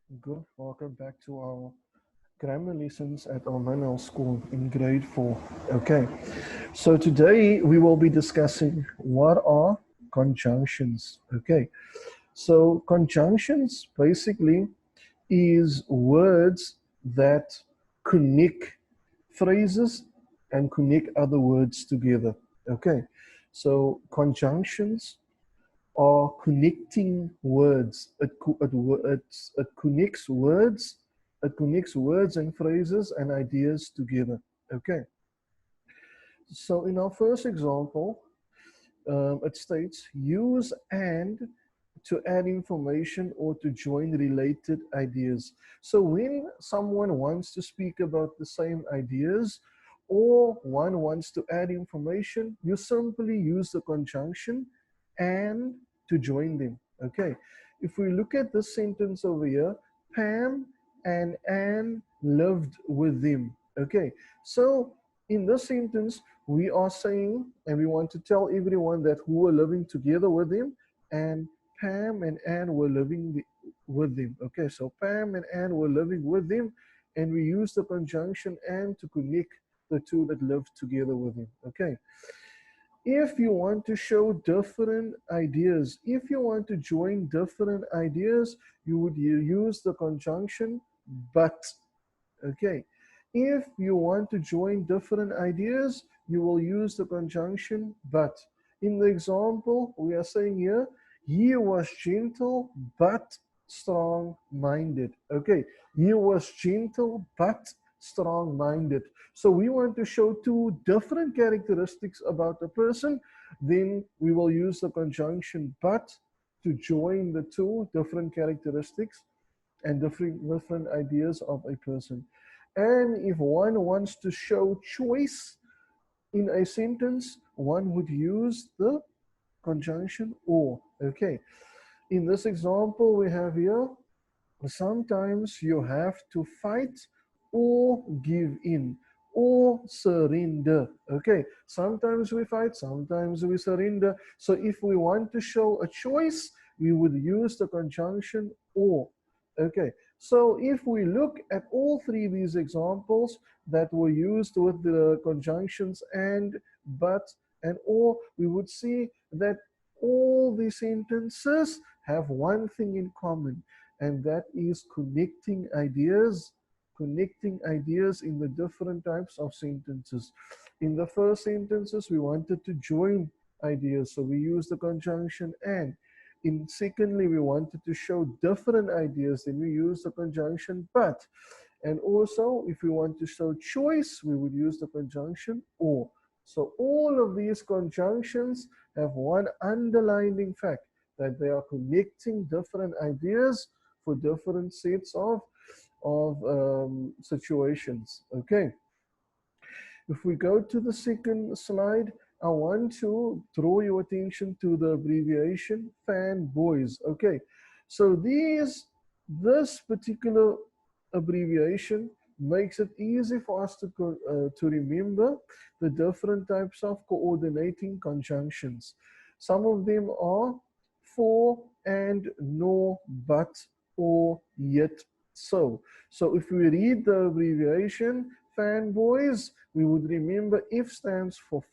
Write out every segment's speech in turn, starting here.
Good. Welcome back to our grammar lessons at Almanel School in grade 4. Okay, so today we will be discussing what are conjunctions. Okay, so conjunctions basically is words that connect phrases and connect other words together. Okay, so conjunctions are connecting words. It connects words. It connects words and phrases and ideas together. Okay. So in our first example, it states use and to add information or to join related ideas. So when someone wants to speak about the same ideas or one wants to add information, you simply use the conjunction and to join them. Okay. If we look at this sentence over here, Pam and Anne lived with them. Okay. So in this sentence, we are saying and we want to tell everyone that who were living together with him, and Pam and Anne were with him. Okay, so Pam and Anne were living with him, and we use the conjunction and to connect the two that lived together with him. Okay, if you want to show different ideas, if you want to join different ideas, you would use the conjunction but. Okay, if you want to join different ideas, you will use the conjunction but. In the example, we are saying here, he was gentle but strong-minded. Okay, he was gentle but strong-minded. So we want to show two different characteristics about a person, then we will use the conjunction but to join the two different characteristics and different ideas of a person. And if one wants to show choice in a sentence, one would use the conjunction or. Okay. In this example we have here, sometimes you have to fight or give in or surrender. Okay, sometimes we fight, sometimes we surrender. So if we want to show a choice, we would use the conjunction or. Okay, so if we look at all three of these examples that were used with the conjunctions and but and or, we would see that all these sentences have one thing in common, and that is connecting ideas in the different types of sentences. In the first sentences, we wanted to join ideas, so we use the conjunction and. In secondly, we wanted to show different ideas, then we use the conjunction but. And also, if we want to show choice, we would use the conjunction or. So all of these conjunctions have one underlining fact, that they are connecting different ideas for different sets of situations. Okay. If we go to the second slide, I want to draw your attention to the abbreviation fanboys. Okay, so this particular abbreviation makes it easy for us to remember the different types of coordinating conjunctions. Some of them are for and nor, but, or, yet, so. So if we read the abbreviation fanboys, we would remember F stands for,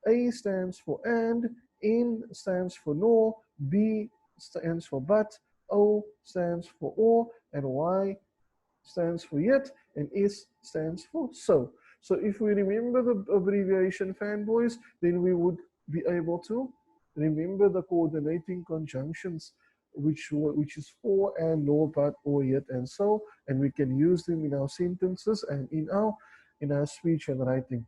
A stands for and, N stands for nor, B stands for but, O stands for or, and Y stands for yet, and S stands for so. So if we remember the abbreviation fanboys, then we would be able to remember the coordinating conjunctions, which is for and nor, but, or, yet, and so, and we can use them in our sentences and in our speech and writing.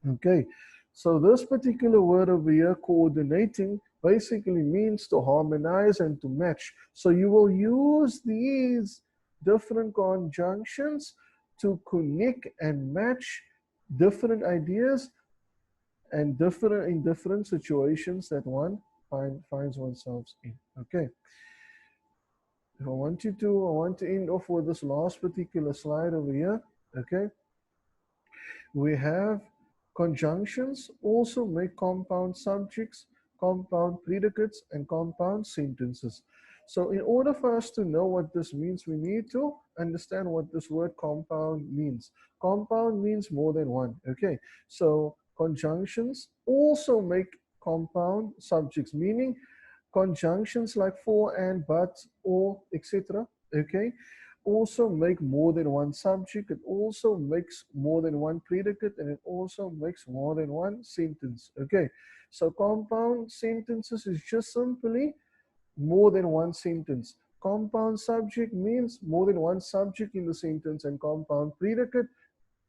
Okay, so this particular word over here, coordinating, basically means to harmonize and to match. So you will use these different conjunctions to connect and match different ideas and different situations that one finds oneself in. Okay. If I want to end off with this last particular slide over here. Okay. We have conjunctions also make compound subjects, compound predicates, and compound sentences. So in order for us to know what this means, we need to understand what this word compound means. Compound means more than one. Okay, so conjunctions also make compound subjects, meaning conjunctions like for and, but, or, etc. Okay, also make more than one subject. It also makes more than one predicate, and it also makes more than one sentence. Okay, so compound sentences is just simply more than one sentence. Compound subject means more than one subject in the sentence, and compound predicate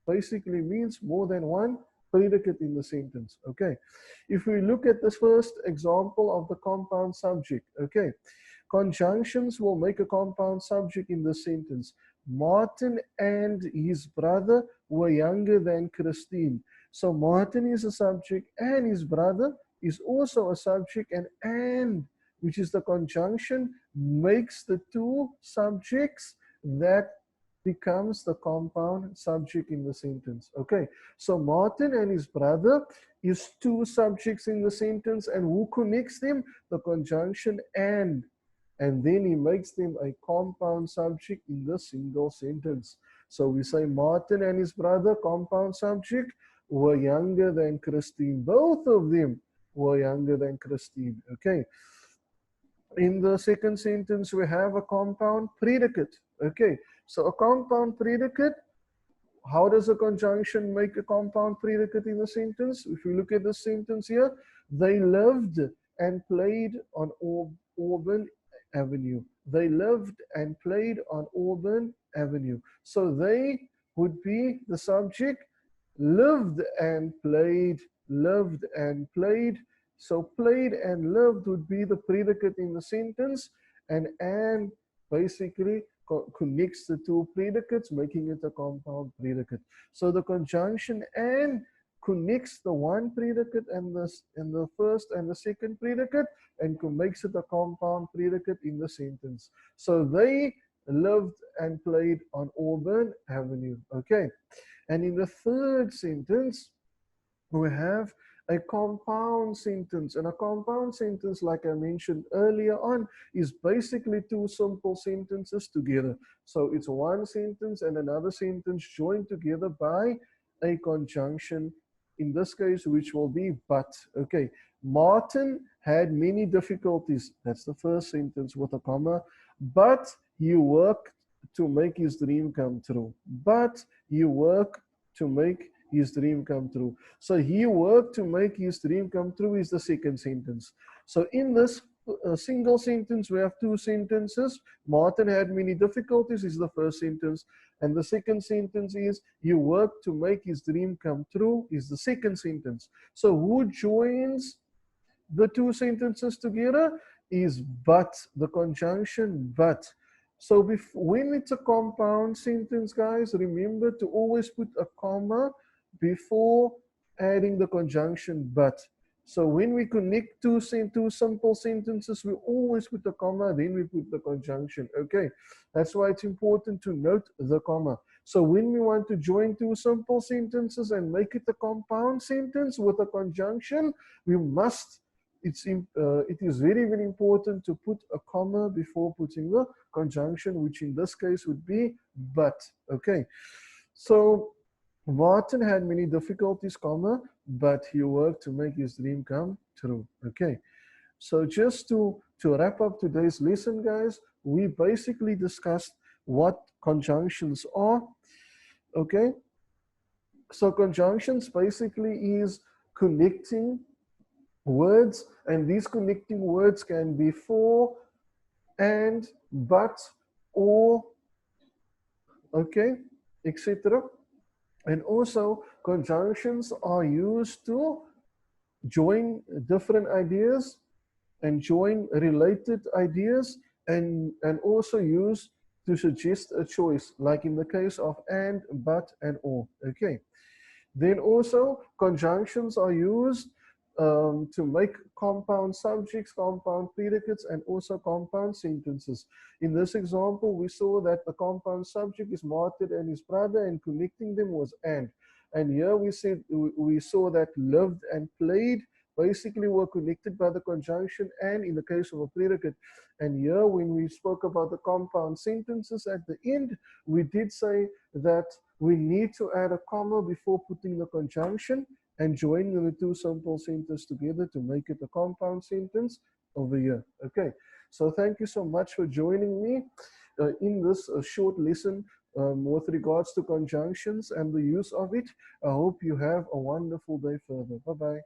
basically means more than one predicate in the sentence. Okay, if we look at this first example of the compound subject, okay, conjunctions will make a compound subject in the sentence. Martin and his brother were younger than Christine. So Martin is a subject and his brother is also a subject, and which is the conjunction, makes the two subjects that becomes the compound subject in the sentence. Okay, so Martin and his brother is two subjects in the sentence, and who connects them? The conjunction and then he makes them a compound subject in the single sentence. So we say Martin and his brother, compound subject, were younger than Christine. Both of them were younger than Christine. Okay, in the second sentence, we have a compound predicate. Okay, so a compound predicate, how does a conjunction make a compound predicate in a sentence? If you look at the sentence here, they lived and played on Auburn Avenue. They lived and played on Auburn Avenue. So they would be the subject, lived and played, lived and played. So played and lived would be the predicate in the sentence, and basically connects the two predicates, making it a compound predicate. So the conjunction and connects the one predicate and the first and the second predicate, and makes it a compound predicate in the sentence. So they lived and played on Auburn Avenue. Okay, and in the third sentence, we have a compound sentence. And a compound sentence, like I mentioned earlier on, is basically two simple sentences together. So it's one sentence and another sentence joined together by a conjunction, in this case, which will be but. Okay, Martin had many difficulties. That's the first sentence with a comma. But he worked to make his dream come true. But he worked to make his dream come true. So he worked to make his dream come true is the second sentence. So in this single sentence, we have two sentences. Martin had many difficulties is the first sentence. And the second sentence is he worked to make his dream come true is the second sentence. So who joins the two sentences together is but, the conjunction but. So when it's a compound sentence, guys, remember to always put a comma before adding the conjunction but. So when we connect two simple sentences, we always put a comma, then we put the conjunction. Okay, that's why it's important to note the comma. So when we want to join two simple sentences and make it a compound sentence with a conjunction, we must, it is very, very important to put a comma before putting the conjunction, which in this case would be but. Okay, so Martin had many difficulties, comma, but he worked to make his dream come true. Okay, so just to wrap up today's lesson, guys, we basically discussed what conjunctions are. Okay, so conjunctions basically is connecting words, and these connecting words can be for, and, but, or, okay, etc. And also conjunctions are used to join different ideas and join related ideas, and also used to suggest a choice, like in the case of and, but, and or. Okay, then also conjunctions are used to make compound subjects, compound predicates, and also compound sentences. In this example, we saw that the compound subject is Martin and his brother, and connecting them was and. And here we said we saw that lived and played basically were connected by the conjunction and in the case of a predicate. And here, when we spoke about the compound sentences at the end, we did say that we need to add a comma before putting the conjunction and joining the two simple sentences together to make it a compound sentence over here. Okay, so thank you so much for joining me in this short lesson with regards to conjunctions and the use of it. I hope you have a wonderful day further. Bye-bye.